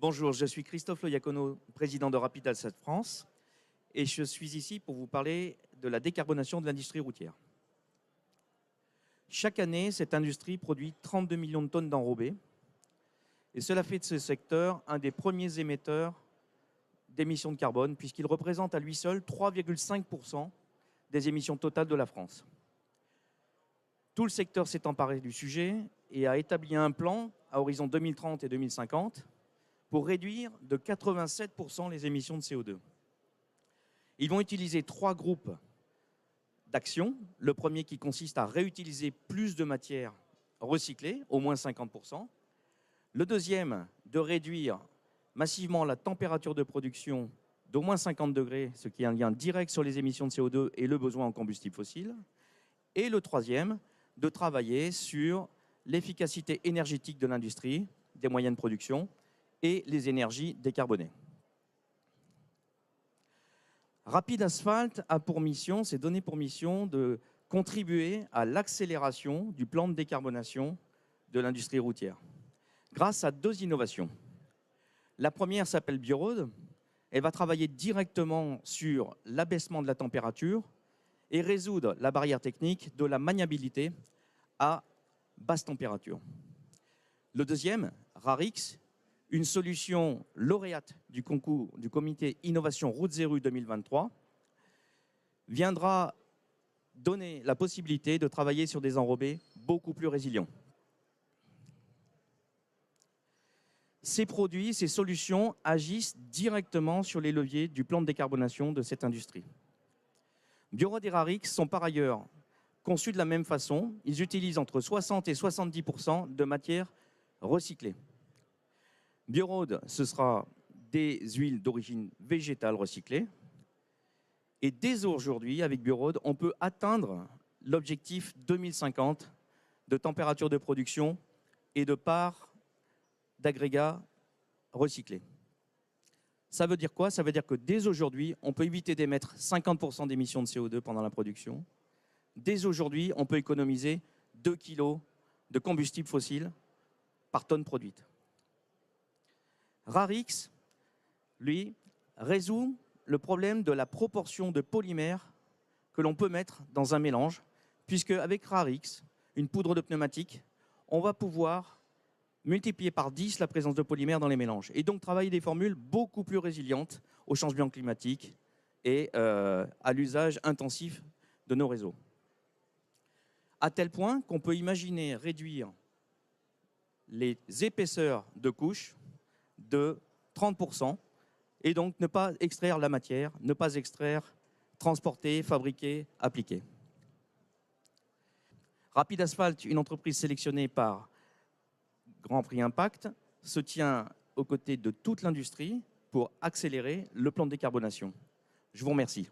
Bonjour, je suis Christophe Loyacono, président de Rapid Alsace France, et je suis ici pour vous parler de la décarbonation de l'industrie routière. Chaque année, cette industrie produit 32 millions de tonnes d'enrobés, et cela fait de ce secteur un des premiers émetteurs d'émissions de carbone, puisqu'il représente à lui seul 3,5% des émissions totales de la France. Tout le secteur s'est emparé du sujet et a établi un plan à horizon 2030 et 2050 pour réduire de 87% les émissions de CO2. Ils vont utiliser 3 groupes d'actions. Le premier qui consiste à réutiliser plus de matières recyclées, au moins 50%. Le deuxième, de réduire massivement la température de production d'au moins 50 degrés, ce qui a un lien direct sur les émissions de CO2 et le besoin en combustibles fossiles. Et le troisième, de travailler sur l'efficacité énergétique de l'industrie, des moyens de production et les énergies décarbonées. Rapid Asphalt a pour mission, s'est donné pour mission de contribuer à l'accélération du plan de décarbonation de l'industrie routière grâce à 2 innovations. La première s'appelle Bioroad. Elle va travailler directement sur l'abaissement de la température et résoudre la barrière technique de la maniabilité à basse température. Le deuxième, Rarix, une solution lauréate du concours du comité Innovation Route Zéro 2023, viendra donner la possibilité de travailler sur des enrobés beaucoup plus résilients. Ces produits, ces solutions agissent directement sur les leviers du plan de décarbonation de cette industrie. Bioroad et Rarix sont par ailleurs conçus de la même façon. Ils utilisent entre 60 et 70% de matières recyclées. Bioroad, ce sera des huiles d'origine végétale recyclées. Et dès aujourd'hui, avec Bioroad, on peut atteindre l'objectif 2050 de température de production et de part d'agrégats recyclés. Ça veut dire quoi? Ça veut dire que dès aujourd'hui, on peut éviter d'émettre 50% d'émissions de CO2 pendant la production. Dès aujourd'hui, on peut économiser 2 kg de combustible fossile par tonne produite. Rarix, lui, résout le problème de la proportion de polymères que l'on peut mettre dans un mélange, puisque avec Rarix, une poudre de pneumatique, on va pouvoir multiplier par 10 la présence de polymères dans les mélanges et donc travailler des formules beaucoup plus résilientes au changement climatique et à l'usage intensif de nos réseaux. À tel point qu'on peut imaginer réduire les épaisseurs de couches de 30% et donc ne pas extraire la matière, ne pas extraire, transporter, fabriquer, appliquer. Rapid Asphalt, une entreprise sélectionnée par Grand Prix Impact, se tient aux côtés de toute l'industrie pour accélérer le plan de décarbonation. Je vous remercie.